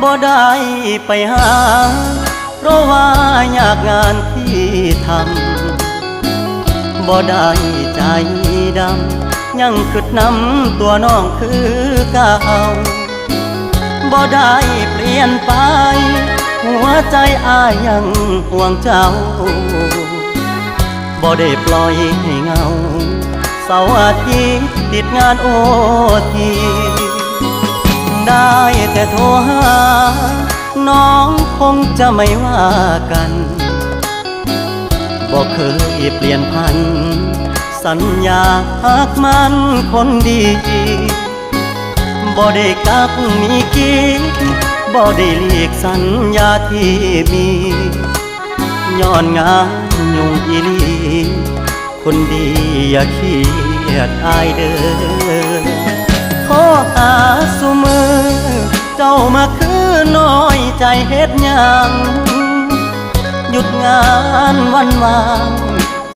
บ่ได้ไปหาเพราะว่ายากงานที่ทำบ่ได้ใจดำยังคิดนำตัวน้องคือเก่าบ่ได้เปลี่ยนไปหัวใจอ้ายยังห่วงเจ้าบ่ได้ปล่อยให้เงาเสาร์อาทิตย์ติดงานโอทีได้แต่โทรหาน้องคงจะไม่ว่ากันบ่เคยเปลี่ยนพันสัญญาหากมันคนดีบ่ได้กักมีกิ๊กบ่ได้หลีกสัญญาที่มีย้อนงานยุ่งอีหลีคนดีอย่าเครียดอายเด้อขอหาสุมือเจ้ามาคือน้อยใจเฮ็ดหยังหยุดงานวันวาง